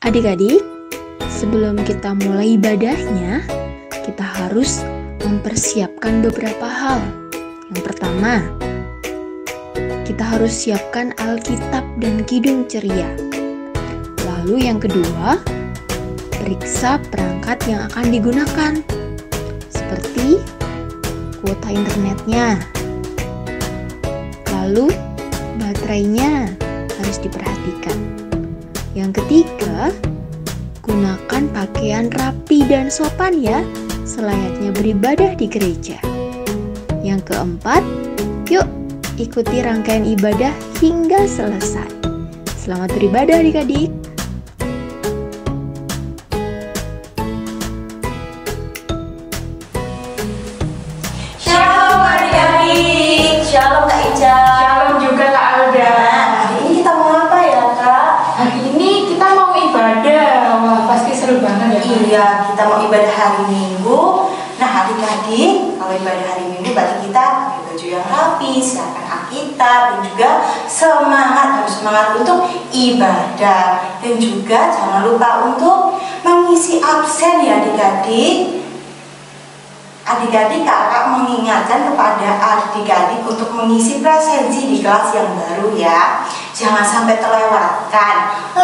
Adik-adik, sebelum kita mulai ibadahnya, kita harus mempersiapkan beberapa hal. Yang pertama, kita harus siapkan Alkitab dan Kidung Ceria. Lalu yang kedua, periksa perangkat yang akan digunakan, seperti kuota internetnya. Lalu baterainya harus diperhatikan. Yang ketiga, gunakan pakaian rapi dan sopan ya, selayaknya beribadah di gereja. Yang keempat, yuk ikuti rangkaian ibadah hingga selesai. Selamat beribadah adik-adik. Shalom adik-adik. Shalom Kak Ica. Shalom juga Kak Alda. Hari ini kita mau apa ya Kak? Hari ini kita mau ibadah. Wah, pasti seru banget ya. Iya, kita mau ibadah hari Minggu. Nah adik-adik, kalau ibadah hari Minggu berarti kita pakai baju yang rapi, siapkan Alkitab, dan juga harus semangat untuk ibadah. Dan juga jangan lupa untuk mengisi absen ya adik-adik. Adik-adik, kakak mengingatkan kepada adik-adik untuk mengisi presensi di kelas yang baru ya. Jangan sampai terlewatkan.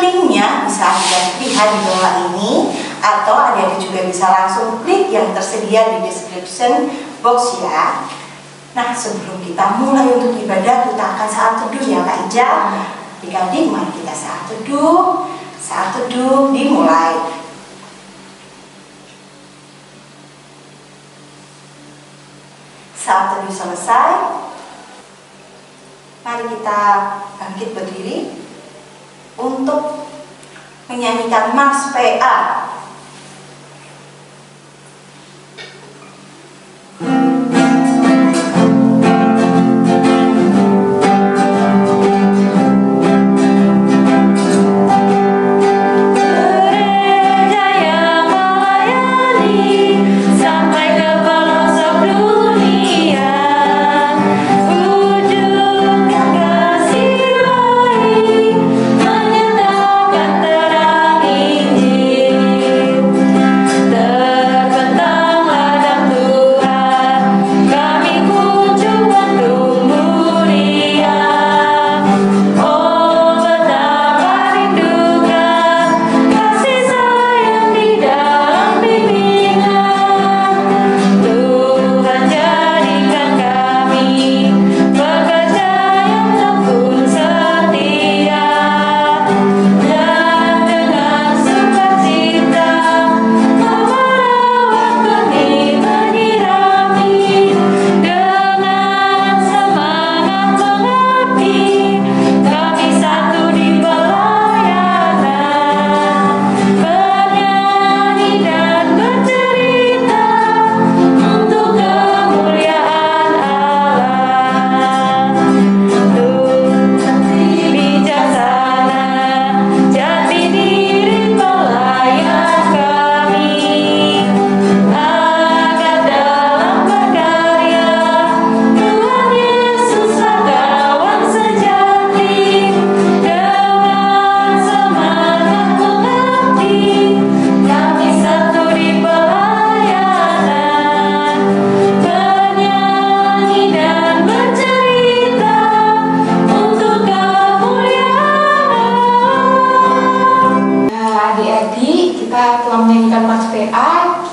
Linknya bisa adik-adik lihat di bawah ini, atau adik-adik juga bisa langsung klik yang tersedia di description box ya. Nah, sebelum kita mulai untuk ibadah, kita akan saat teduh ya Kak Ija. Adik-adik, mari kita saat teduh. Saat teduh dimulai. Saat teduh selesai, mari kita bangkit berdiri untuk menyanyikan Mars PA.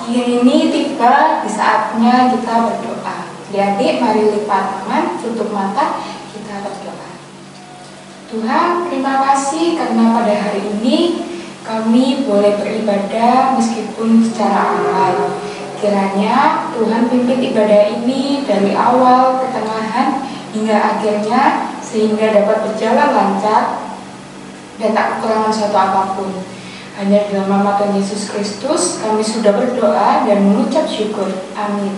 Kini tiba di saatnya kita berdoa. Adik-adik, mari lipat tangan, tutup mata, kita berdoa. Tuhan, terima kasih karena pada hari ini kami boleh beribadah meskipun secara online. Kiranya Tuhan pimpin ibadah ini dari awal, ketengahan, hingga akhirnya, sehingga dapat berjalan lancar dan tak kekurangan suatu apapun. Hanya dalam nama Tuhan Yesus Kristus kami sudah berdoa dan mengucap syukur. Amin.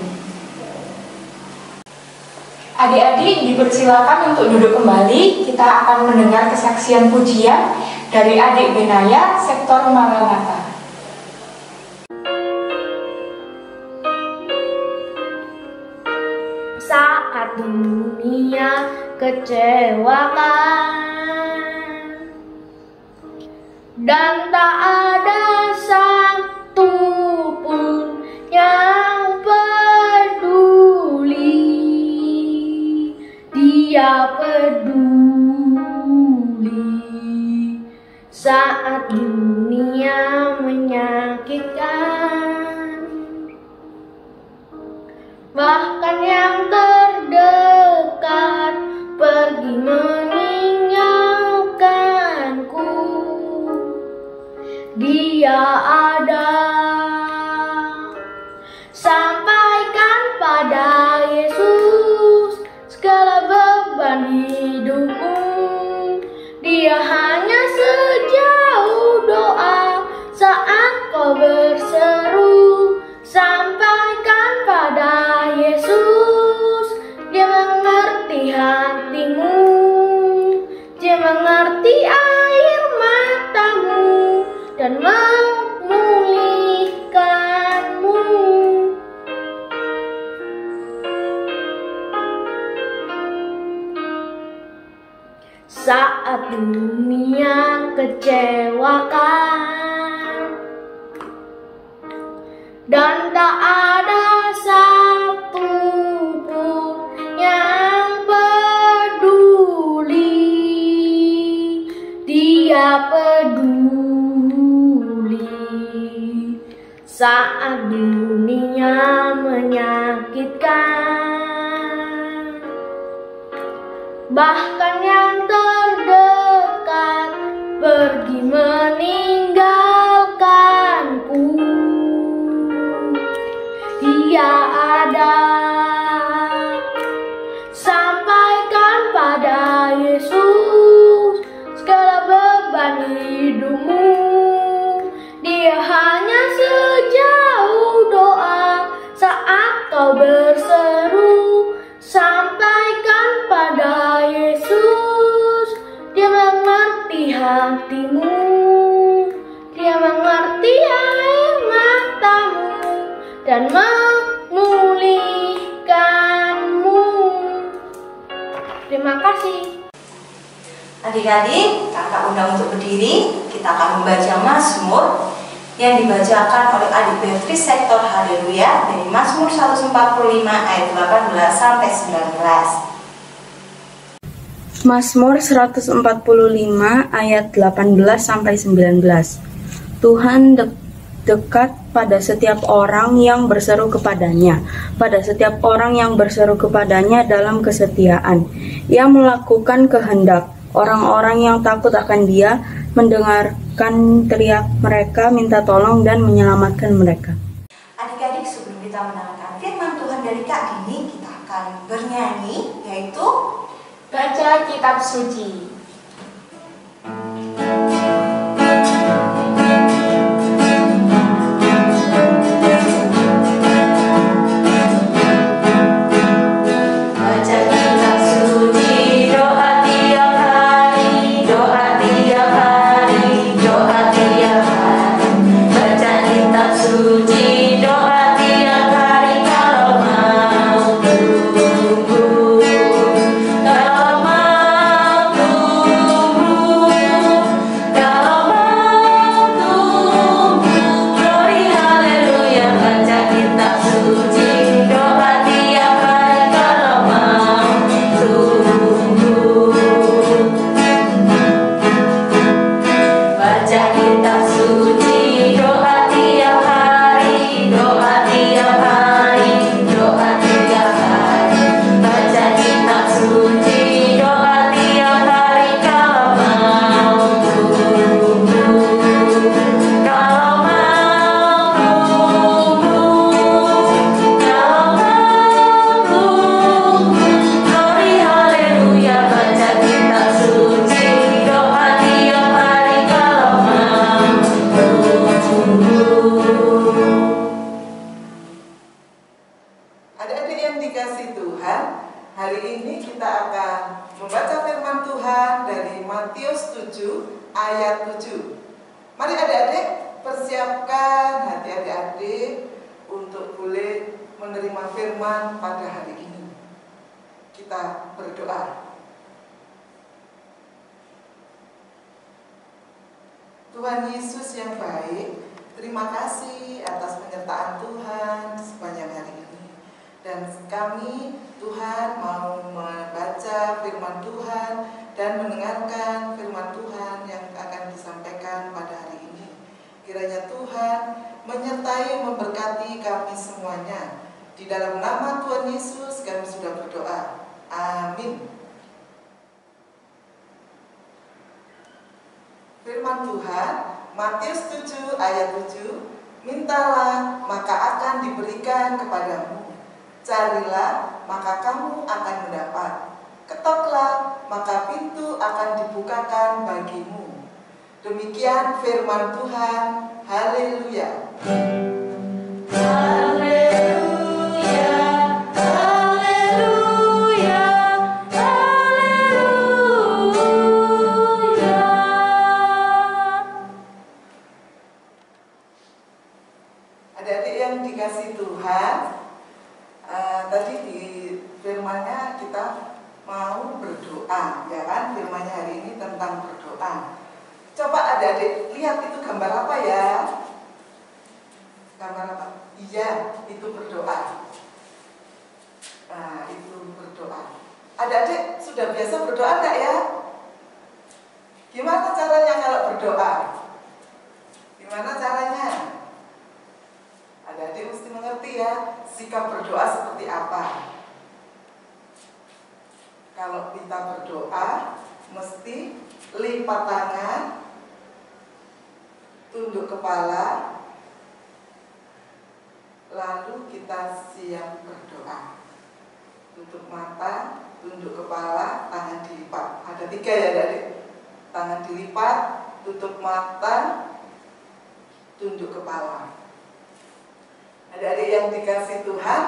Adik-adik dipersilakan untuk duduk kembali. Kita akan mendengar kesaksian pujian dari adik Benaya, sektor Maranatha. Saat dunia kecewakan, dan tak ada satu pun yang peduli. Dia peduli saat dunia menyakitkan, bahkan yang terdekat pergi meninggalkanku. Dia ada. Sampaikan pada Yesus segala beban hidupmu. Dia hanya sejauh doa saat kau berseru. Sampaikan pada Yesus, Dia mengerti hatimu, Dia mengerti air matamu dan memulihkanmu. Saat dunia kecewakan dan tak ada satu pun yang peduli. Dia peduli saat dunia menyakitkan, bahkan yang terdekat pergi meninggalkanku. Dia ada. Sampaikan pada Yesus segala beban hidupmu. Dia hanya sejauh doa saat kau berseru. Sampaikan pada Yesus, Dia mengerti hatimu, Dia mengerti air matamu dan memulihkanmu. Terima kasih. Adik-adik, kakak undang untuk berdiri. Kita akan membaca Mazmur yang dibacakan oleh adik Beatrice Sektor Haleluya dari Mazmur 145 ayat 18 sampai 19. Mazmur 145 ayat 18 sampai 19. Tuhan dekat pada setiap orang yang berseru kepadanya, pada setiap orang yang berseru kepadanya dalam kesetiaan. Ia melakukan kehendak orang-orang yang takut akan Dia, mendengarkan teriak mereka, minta tolong dan menyelamatkan mereka. Adik-adik, sebelum kita mendengarkan firman Tuhan dari Kak Dini, kita akan bernyanyi, yaitu Baca kitab suci. Tuhan Yesus yang baik, terima kasih atas penyertaan Tuhan sepanjang hari ini. Dan kami, Tuhan, mau membaca firman Tuhan dan mendengarkan firman Tuhan yang akan disampaikan pada hari ini. Kiranya Tuhan menyertai memberkati kami semuanya. Di dalam nama Tuhan Yesus kami sudah berdoa. Amin. Firman Tuhan, Matius 7 ayat 7, mintalah maka akan diberikan kepadamu, carilah maka kamu akan mendapat, ketoklah maka pintu akan dibukakan bagimu. Demikian firman Tuhan. Haleluya. Haleluya, haleluya, haleluya. Adik-adik yang dikasih Tuhan, tadi di firman-Nya kita mau berdoa, ya kan? Firman-Nya hari ini tentang berdoa. Coba adik-adik lihat itu gambar apa ya? Gambar apa? Iya, itu berdoa. Nah, itu berdoa. Adik-adik sudah biasa berdoa enggak ya? Gimana caranya kalau berdoa? Gimana caranya? Adik-adik mesti mengerti ya, sikap berdoa seperti apa. Kalau kita berdoa, mesti lipat tangan, tunduk kepala, lalu kita siap berdoa. Tutup mata, tunduk kepala, tangan dilipat. Ada 3 ya adik. Tangan dilipat, tutup mata, tunduk kepala. Adik-adik yang dikasih Tuhan,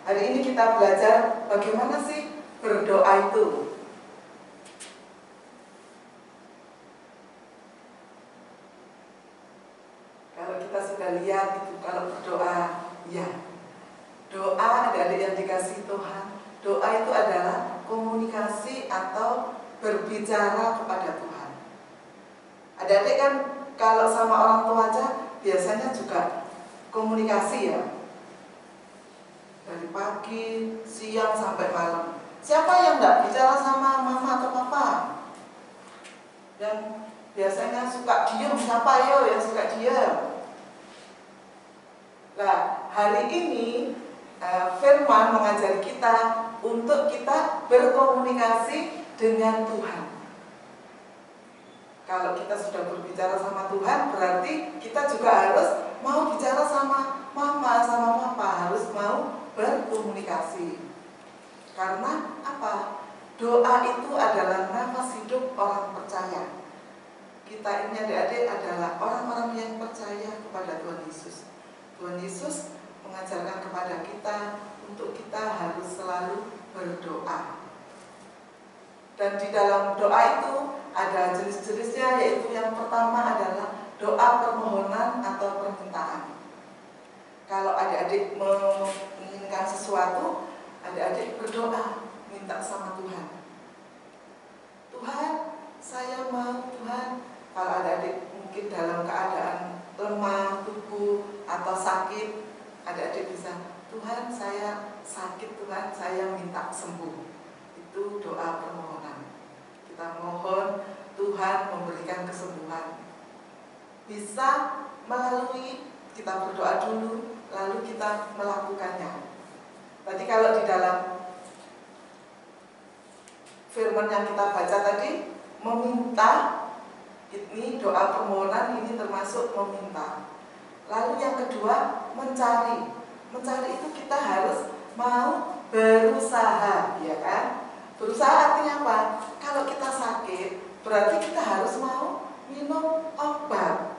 hari ini kita belajar bagaimana sih berdoa itu. Kalau kita sudah lihat itu, kalau berdoa, ya, doa adik-adik yang dikasih Tuhan, doa itu adalah komunikasi atau berbicara kepada Tuhan. Adik-adik kan kalau sama orang tua aja biasanya juga komunikasi ya, dari pagi, siang sampai malam. Siapa yang nggak bicara sama mama atau papa? Yang biasanya suka diam, siapa yo yang suka diam? Nah, hari ini firman mengajari kita untuk kita berkomunikasi dengan Tuhan. Kalau kita sudah berbicara sama Tuhan, berarti kita juga harus mau bicara sama mama, sama papa, harus mau berkomunikasi. Karena apa? Doa itu adalah nafas hidup orang percaya. Kita ini adik-adik adalah orang-orang yang percaya kepada Tuhan Yesus. Tuhan Yesus mengajarkan kepada kita untuk kita harus selalu berdoa. Dan di dalam doa itu ada jenis-jenisnya, yaitu yang pertama adalah doa permohonan atau permintaan. Kalau adik-adik menginginkan sesuatu, adik-adik berdoa, minta sama Tuhan. Tuhan, saya mau Tuhan. Kalau adik-adik mungkin dalam keadaan lemah tubuh atau sakit, adik-adik bisa, Tuhan saya sakit, Tuhan saya minta sembuh. Itu doa permohonan. Kita mohon Tuhan memberikan kesembuhan. Bisa melalui kita berdoa dulu, lalu kita melakukannya. Tadi kalau di dalam firman yang kita baca tadi, meminta, ini doa permohonan, ini termasuk meminta. Lalu yang kedua, mencari. Mencari itu kita harus mau berusaha, ya kan? Berusaha artinya apa? Kalau kita sakit, berarti kita harus mau minum obat.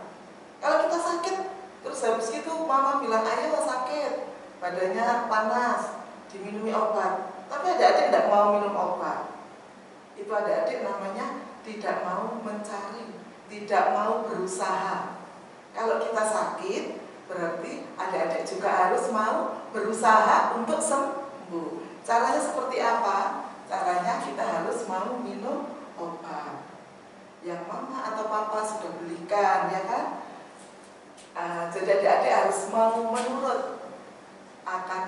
Kalau kita sakit, terus habis itu mama bilang, ayo sakit, badannya panas, diminumi obat. Tapi adik-adik tidak mau minum obat. Itu adik-adik namanya tidak mau mencari, tidak mau berusaha. Kalau kita sakit, berarti adik-adik juga harus mau berusaha untuk sembuh. Caranya seperti apa? Caranya kita harus mau minum obat. Yang mama atau atau papa sudah belikan, ya kan? Jadi adik-adik harus mau menurut akan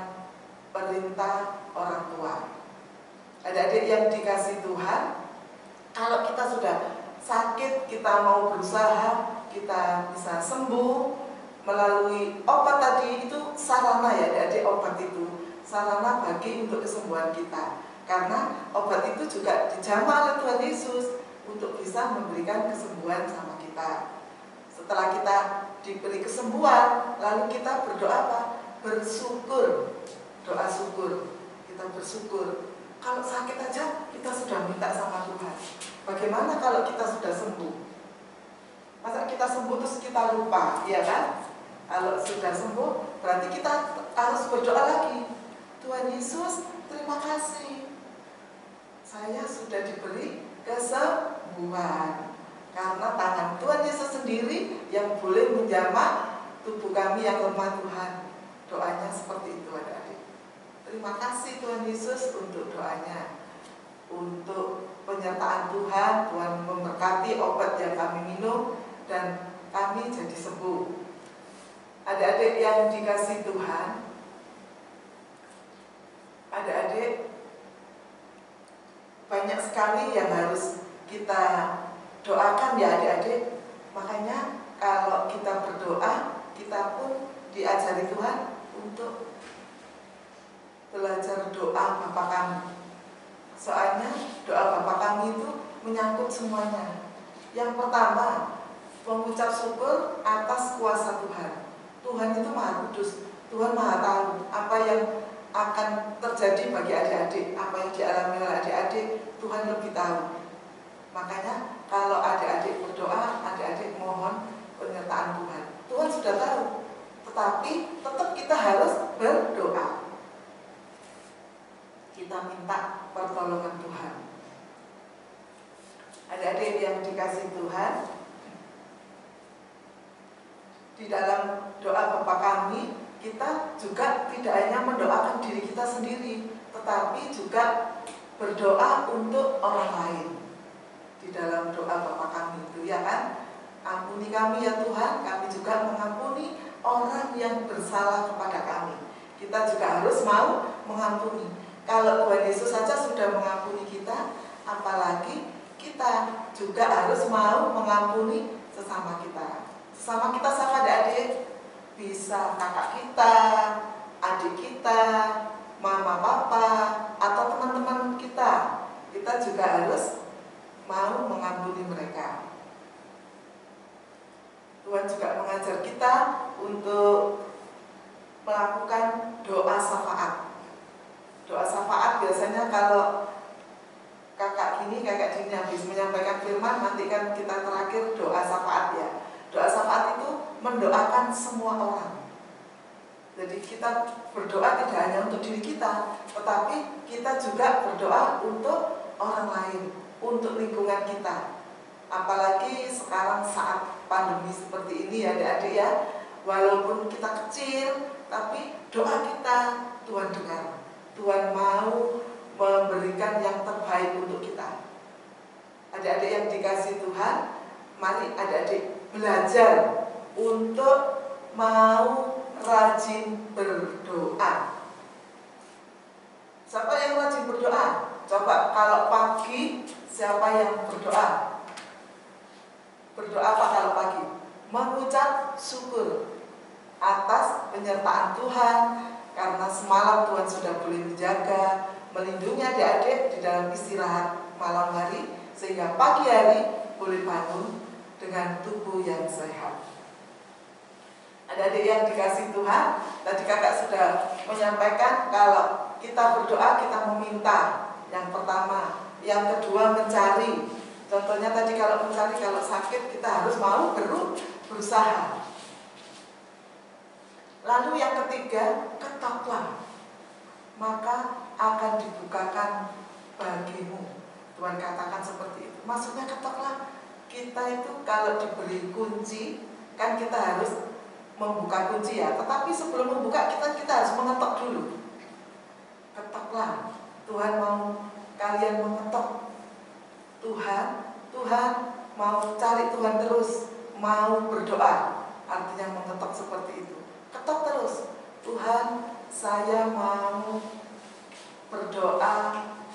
perintah orang tua. Adik-adik yang dikasih Tuhan, kalau kita sudah sakit, kita mau berusaha, kita bisa sembuh melalui obat tadi, itu sarana ya adik-adik. Obat itu sarana bagi untuk kesembuhan kita, karena obat itu juga dijamah oleh Tuhan Yesus untuk bisa memberikan kesembuhan sama kita. Setelah kita diberi kesembuhan, lalu kita berdoa apa? Bersyukur, doa syukur. Kita bersyukur. Kalau sakit aja kita sudah minta sama Tuhan. Bagaimana kalau kita sudah sembuh? Masa kita sembuh terus kita lupa, ya kan? Kalau sudah sembuh, berarti kita harus berdoa lagi. Tuhan Yesus, terima kasih. Saya sudah diberi kesembuhan. Karena tangan Tuhan Yesus sendiri yang boleh menjamah tubuh kami yang lemah, Tuhan. Doanya seperti itu adik-adik. Terima kasih Tuhan Yesus untuk doanya. Untuk penyertaan Tuhan, Tuhan memberkati obat yang kami minum dan kami jadi sembuh. Adik-adik yang dikasih Tuhan, adik-adik banyak sekali yang harus kita doakan ya adik-adik. Makanya kalau kita berdoa, kita pun diajari Tuhan untuk belajar doa Bapa kami. Soalnya doa Bapa kami itu menyangkut semuanya. Yang pertama, mengucap syukur atas kuasa Tuhan. Tuhan itu Maha Kudus, Tuhan Maha Tahu apa yang akan terjadi bagi adik-adik, apa yang dialami oleh adik-adik, Tuhan lebih tahu. Makanya kalau adik-adik berdoa, adik-adik mohon penyertaan Tuhan. Tuhan sudah tahu, tetapi tetap kita harus berdoa. Kita minta pertolongan Tuhan. Adik-adik yang dikasih Tuhan, di dalam doa Bapa kami, kita juga tidak hanya mendoakan diri kita sendiri, tetapi juga berdoa untuk orang lain. Di dalam doa Bapa kami itu, ya kan? Ampuni kami ya Tuhan, kami juga mengampuni orang yang bersalah kepada kami. Kita juga harus mau mengampuni. Kalau Tuhan Yesus saja sudah mengampuni kita, apalagi kita juga harus mau mengampuni sesama kita. Sesama kita siapa adik-adik? Bisa kakak kita, adik kita, mama papa, atau teman-teman kita. Kita juga harus mau mengampuni mereka. Tuhan juga mengajar kita untuk melakukan doa syafaat. Doa syafaat biasanya kalau kakak gini habis menyampaikan firman, nanti kan kita terakhir doa syafaat ya. Doa syafaat itu mendoakan semua orang. Jadi kita berdoa tidak hanya untuk diri kita, tetapi kita juga berdoa untuk orang lain, untuk lingkungan kita. Apalagi sekarang saat pandemi seperti ini ya adik-adik ya, walaupun kita kecil, tapi doa kita Tuhan dengar. Tuhan mau memberikan yang terbaik untuk kita. Adik-adik yang dikasih Tuhan, mari adik-adik belajar untuk mau rajin berdoa. Siapa yang rajin berdoa? Coba kalau pagi, siapa yang berdoa? Berdoa apa kalau pagi? Mengucap syukur atas penyertaan Tuhan, karena semalam Tuhan sudah boleh menjaga, melindungi adik-adik di dalam istirahat malam hari, sehingga pagi hari boleh bangun dengan tubuh yang sehat. Adik-adik yang dikasih Tuhan, tadi kakak sudah menyampaikan kalau kita berdoa, kita meminta. Yang pertama, yang kedua mencari. Contohnya tadi kalau mencari, kalau sakit kita harus mau berusaha. Lalu yang ketiga, ketoklah, maka akan dibukakan bagimu. Tuhan katakan seperti itu. Maksudnya ketoklah. Kita itu kalau diberi kunci, kan kita harus membuka kunci ya. Tetapi sebelum membuka kita harus mengetok dulu. Ketoklah. Tuhan mau kalian mengetok. Tuhan mau cari Tuhan terus, mau berdoa, artinya mengetok seperti itu. Ketok terus, Tuhan, saya mau berdoa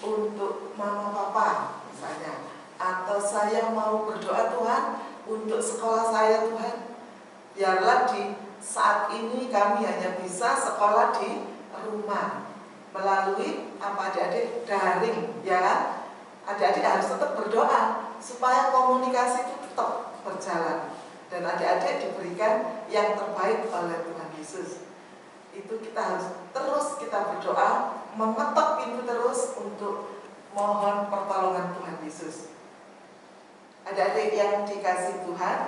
untuk mama papa misalnya, atau saya mau berdoa Tuhan untuk sekolah saya Tuhan. Biarlah di saat ini kami hanya bisa sekolah di rumah melalui adik-adik daring, ya kan? Adik-adik harus tetap berdoa supaya komunikasi itu tetap berjalan dan adik-adik diberikan yang terbaik oleh Tuhan Yesus. Itu kita harus terus kita berdoa, mengetok pintu terus untuk mohon pertolongan Tuhan Yesus. Adik-adik yang dikasih Tuhan,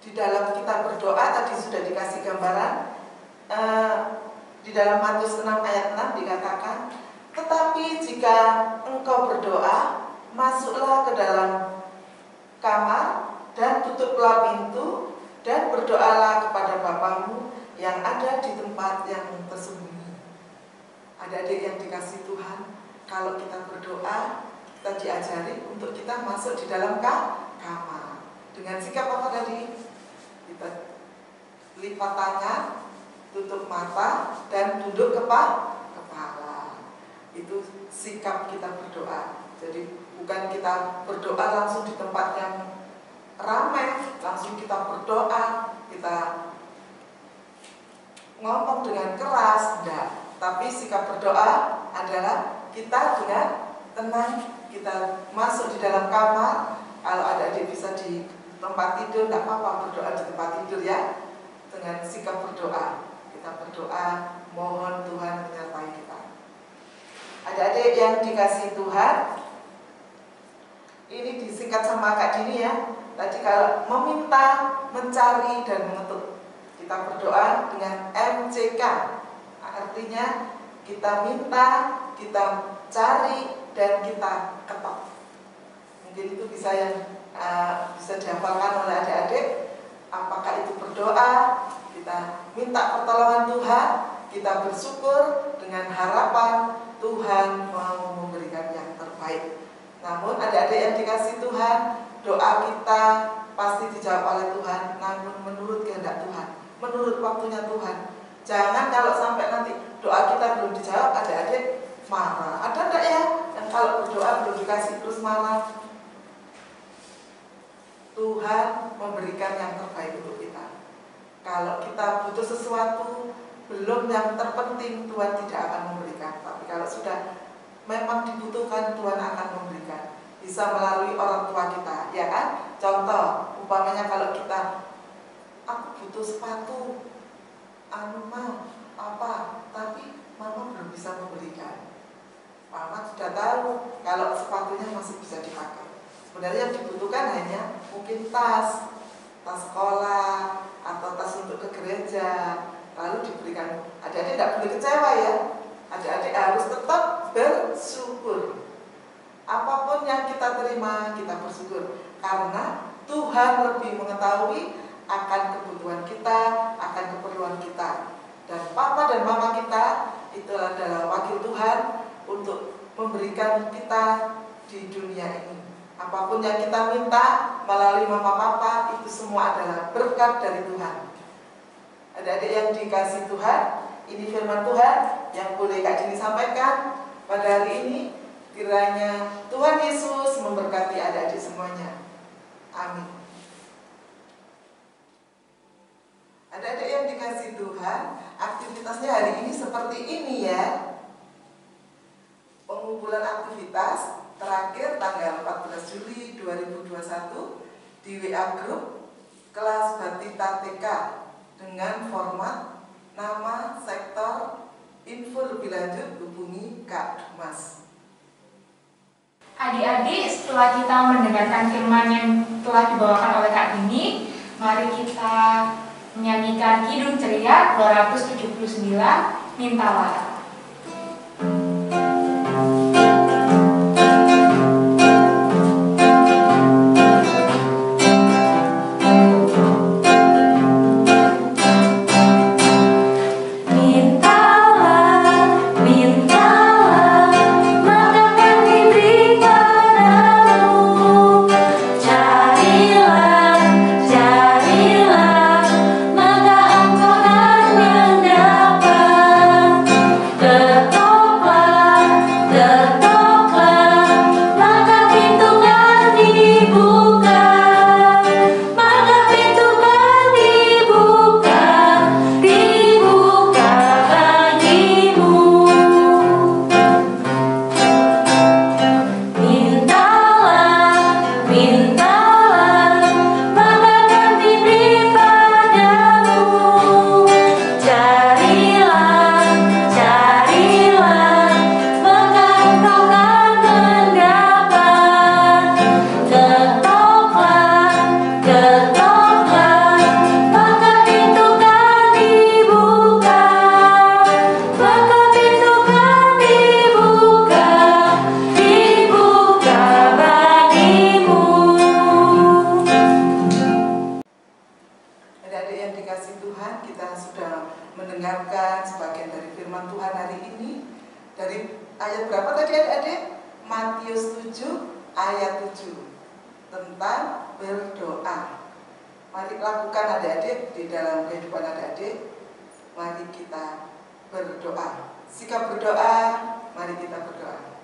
di dalam kita berdoa tadi sudah dikasih gambaran, di dalam Matius 6 ayat 6 dikatakan, tetapi jika engkau berdoa, masuklah ke dalam kamar dan tutuplah pintu dan berdoalah kepada Bapamu yang ada di tempat yang tersembunyi. Adik-adik yang dikasih Tuhan, kalau kita berdoa, kita diajari untuk kita masuk di dalam kamar. Dengan sikap apa tadi? Kita lipat tangan, tutup mata, dan tunduk kepala. Itu sikap kita berdoa. Jadi bukan kita berdoa langsung di tempat yang ramai, langsung kita berdoa, kita ngomong dengan keras, enggak. Tapi sikap berdoa adalah kita dengan tenang, kita masuk di dalam kamar. Kalau adik-adik bisa di tempat tidur, enggak apa-apa berdoa di tempat tidur ya. Dengan sikap berdoa, kita berdoa, mohon Tuhan menyertai kita. Adik-adik yang dikasih Tuhan, ini disingkat sama Kak Dini ya. Tadi kalau meminta, mencari, dan mengetuk, kita berdoa dengan MCK. Artinya kita minta, kita cari, dan kita ketok. Mungkin itu bisa dihafalkan oleh adik-adik. Apakah itu berdoa, kita minta pertolongan Tuhan, kita bersyukur dengan harapan Tuhan mau memberikan yang terbaik. Namun adik-adik yang dikasih Tuhan, doa kita pasti dijawab oleh Tuhan, namun menurut kehendak Tuhan, menurut waktunya Tuhan. Jangan kalau sampai nanti doa kita belum dijawab, adik-adik marah. Ada enggak ya yang kalau berdoa belum dikasih terus marah? Tuhan memberikan yang terbaik untuk kita. Kalau kita butuh sesuatu belum yang terpenting, Tuhan tidak akan memberikan. Tapi kalau sudah memang dibutuhkan, Tuhan akan memberikan. Bisa melalui orang tua kita, ya kan? Contoh, umpamanya kalau kita, aku butuh sepatu, tapi mama belum bisa memberikan. Mama sudah tahu kalau sepatunya masih bisa dipakai. Sebenarnya yang dibutuhkan hanya mungkin tas sekolah atau tas untuk ke gereja. Lalu diberikan. Adik-adik tidak boleh kecewa ya. Adik-adik harus tetap bersyukur. Apapun yang kita terima, kita bersyukur. Karena Tuhan lebih mengetahui akan kebutuhan kita, akan keperluan kita. Dan papa dan mama kita itu adalah wakil Tuhan untuk memberikan kita di dunia ini. Apapun yang kita minta melalui mama papa, itu semua adalah berkat dari Tuhan. Adik-adik yang dikasih Tuhan, ini firman Tuhan yang boleh Kak Dini sampaikan pada hari ini. Kiranya Tuhan Yesus memberkati adik-adik semuanya. Amin. Adik-adik yang dikasih Tuhan, aktivitasnya hari ini seperti ini ya. Pengumpulan aktivitas terakhir tanggal 14 Juli 2021 di WA Group kelas Batita TK dengan format nama, sektor, info lebih lanjut hubungi Kak Dumas. Adik-adik, setelah kita mendengarkan firman yang telah dibawakan oleh Kak Dini, mari kita menyanyikan Kidung Ceria 279, Mintalah. Mintalah, mintalah, maka berapa tadi adik-adik? Matius 7 ayat 7 tentang berdoa. Mari lakukan adik-adik di dalam kehidupan adik-adik. Mari kita berdoa. Sikap berdoa, mari kita berdoa.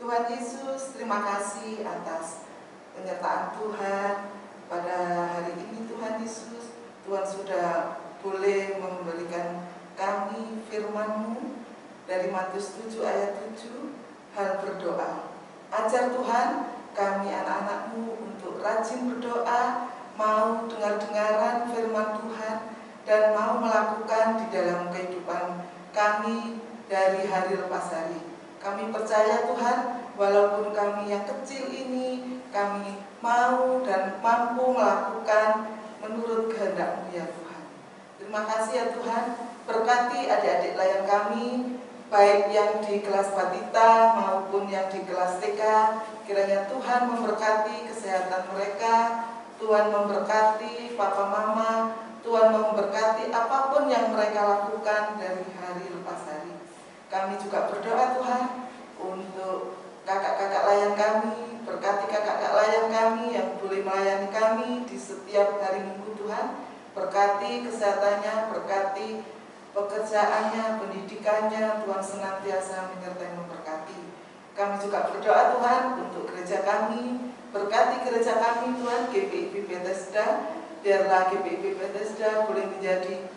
Tuhan Yesus, terima kasih atas penyertaan Tuhan pada hari ini. Tuhan Yesus, Tuhan sudah boleh memberikan kami firman-Mu dari Matius 7 ayat 7, hal berdoa. Ajar Tuhan kami anak-anak-Mu untuk rajin berdoa, mau dengar-dengaran firman Tuhan, dan mau melakukan di dalam kehidupan kami dari hari lepas hari. Kami percaya Tuhan, walaupun kami yang kecil ini, kami mau dan mampu melakukan menurut kehendak-Mu ya Tuhan. Terima kasih ya Tuhan, berkati adik-adik layan kami, baik yang di kelas Batita maupun yang di kelas TK. Kiranya Tuhan memberkati kesehatan mereka, Tuhan memberkati papa mama, Tuhan memberkati apapun yang mereka lakukan dari hari lepas hari. Kami juga berdoa Tuhan untuk kakak-kakak layan kami, berkati kakak-kakak layan kami yang boleh melayani kami di setiap hari Minggu Tuhan. Berkati kesehatannya, berkati pekerjaannya, pendidikannya, Tuhan senantiasa menyertai memberkati. Kami juga berdoa Tuhan untuk gereja kami, berkati gereja kami Tuhan, GPIB Bethesda, biarlah GPIB Bethesda boleh menjadi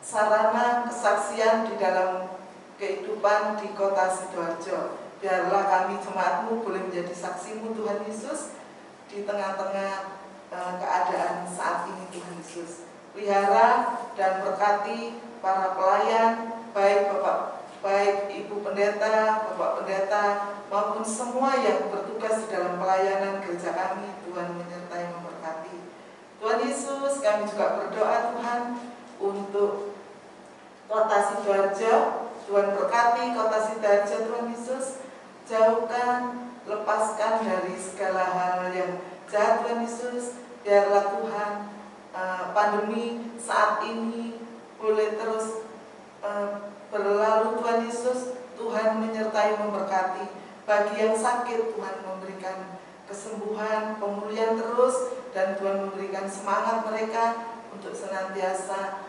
sarana kesaksian di dalam kehidupan di kota Sidoarjo. Biarlah kami jemaat-Mu boleh menjadi saksi-Mu Tuhan Yesus di tengah-tengah keadaan saat ini Tuhan Yesus. Pelihara dan berkati para pelayan, baik Ibu Pendeta, Bapak Pendeta, maupun semua yang bertugas di dalam pelayanan gereja kami. Tuhan menyertai memberkati. Tuhan Yesus, kami juga berdoa Tuhan untuk kota Sidoarjo. Tuhan berkati kota Sidoarjo Tuhan Yesus, jauhkan, lepaskan dari segala hal yang jahat Tuhan Yesus. Biarlah Tuhan pandemi saat ini boleh terus berlalu Tuhan Yesus. Tuhan menyertai memberkati. Bagi yang sakit Tuhan memberikan kesembuhan, pemulihan terus, dan Tuhan memberikan semangat mereka untuk senantiasa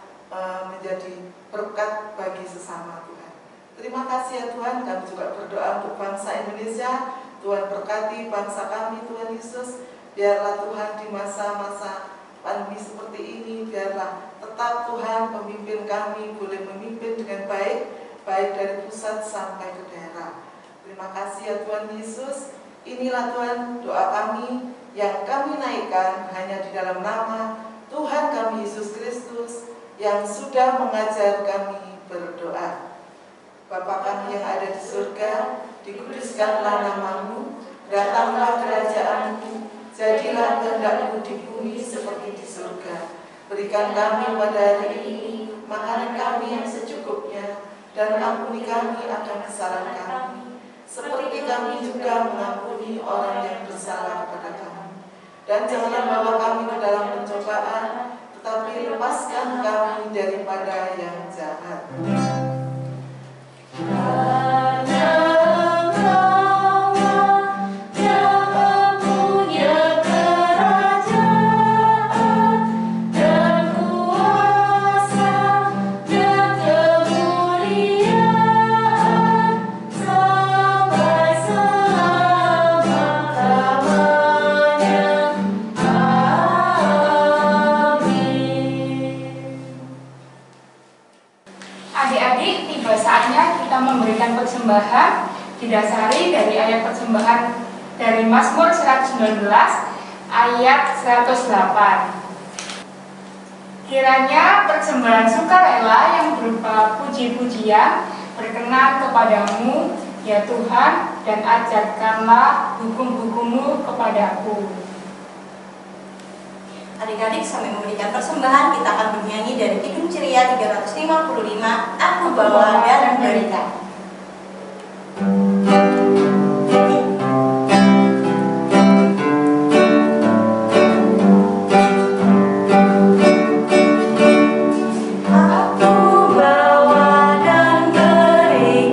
menjadi berkat bagi sesama Tuhan. Terima kasih ya Tuhan, kami juga berdoa untuk bangsa Indonesia. Tuhan berkati bangsa kami Tuhan Yesus. Biarlah Tuhan di masa-masa pandemi seperti ini, biarlah tetap Tuhan pemimpin kami boleh memimpin dengan baik, baik dari pusat sampai ke daerah. Terima kasih ya Tuhan Yesus. Inilah Tuhan doa kami yang kami naikkan hanya di dalam nama Tuhan kami Yesus Kristus yang sudah mengajar kami berdoa. Bapa kami yang ada di surga, dikuduskanlah nama-Mu, datanglah kerajaan-Mu, jadilah kehendak-Mu di bumi seperti di surga. Berikan kami pada hari ini makanan kami yang secukupnya, dan ampuni kami akan kesalahan kami, seperti kami juga mengampuni orang yang bersalah kepada kami. Dan janganlah bawa kami ke dalam pencobaan, tetapi lepaskan kami daripada yang jahat. Adik-adik, tiba saatnya kita memberikan persembahan didasari dari ayat persembahan dari Mazmur 119 ayat 108. Kiranya persembahan sukarela yang berupa puji-pujian berkenan kepadamu, ya Tuhan, dan ajarkanlah hukum-hukum-Mu kepadaku. Adik-adik sambil memberikan persembahan, kita akan bernyanyi dari Kidung Ceria 355, Aku Bawa dan Berikan. Aku bawa dan berikan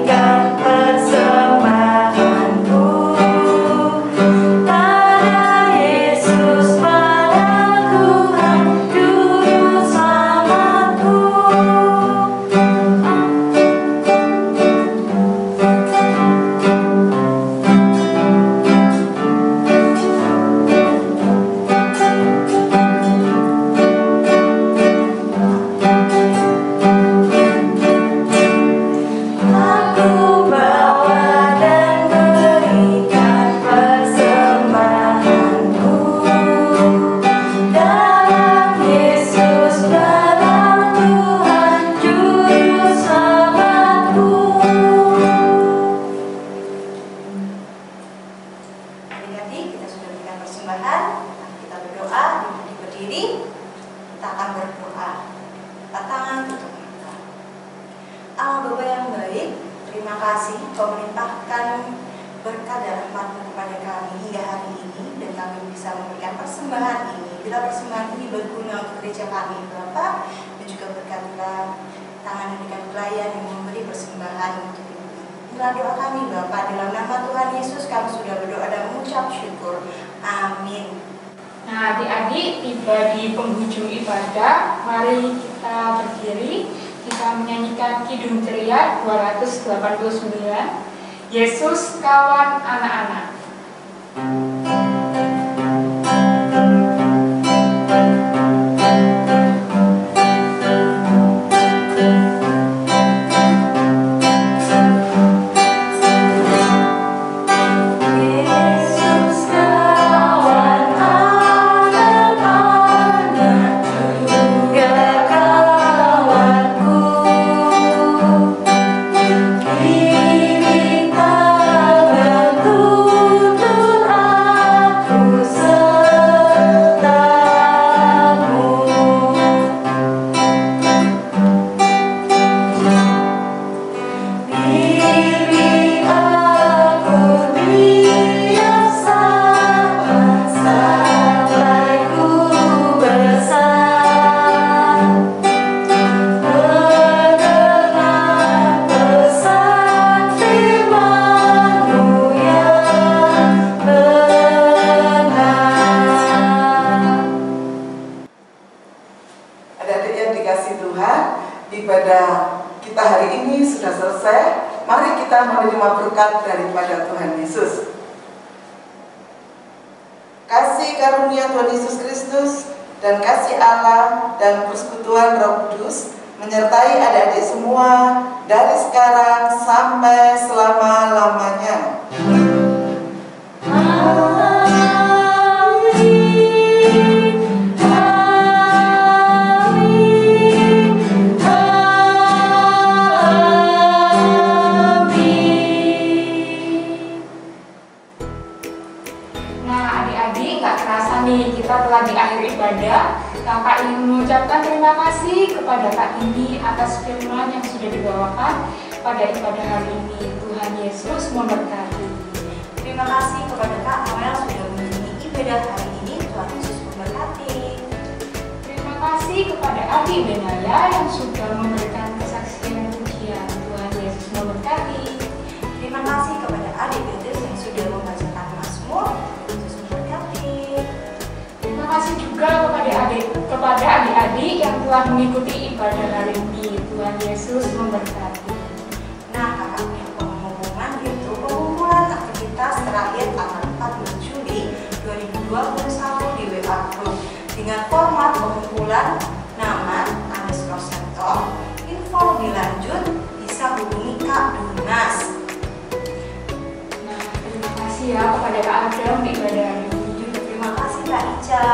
memberikan persembahan. Kita berdoa, berdiri, kita akan berdoa. Angkat tangan, tutup mata. Allah Bapa yang baik, terima kasih Kau melimpahkan berkat dan rahmat-Mu kepada kami hingga hari ini, dan kami bisa memberikan persembahan ini. Bila persembahan ini berguna untuk gereja kami, Bapa, dan juga berkatilah tangan dan pelayan yang memberi persembahan untuk ini. Inilah doa kami Bapa, dalam nama Tuhan Yesus kami sudah berdoa dan mengucap syukur. Amin. Nah, adik-adik, tiba di penghujung ibadah, mari kita berdiri, kita menyanyikan Kidung Ceria 289, Yesus Kawan Anak-anak. Ibadah kita hari ini sudah selesai. Mari kita menerima berkat daripada Tuhan Yesus. Kasih karunia Tuhan Yesus Kristus dan kasih Allah dan persekutuan Roh Kudus menyertai adik-adik semua dari sekarang sampai selama-lamanya. Kita telah di akhir ibadah. Kakak ingin mengucapkan terima kasih kepada Kak Indi atas firman yang sudah dibawakan pada ibadah hari ini. Tuhan Yesus memberkati. Terima kasih kepada Kak Noel sudah mengiringi ibadah hari ini. Tuhan Yesus memberkati. Terima kasih kepada Adik Benaya yang sudah memberikan kesaksian pujian. Tuhan Yesus memberkati. Terima kasih kepada Adik Beatrice yang sudah membacakan Mazmur. Yesus memberkati. Terima kasih juga kepada adik-adik yang telah mengikuti ibadah hari ini. Tuhan Yesus memberkati. Nah, kakak punya pengumuman, yaitu pengumpulan aktivitas terakhir tanggal 14 Juli 2021 di WA Group dengan format pengumpulan nama _center. Info lebih lanjut bisa hubungi Kak Dunas. Nah, terima kasih ya kepada Kak Adam di ibadah hari ini. Terima kasih Kak Ica.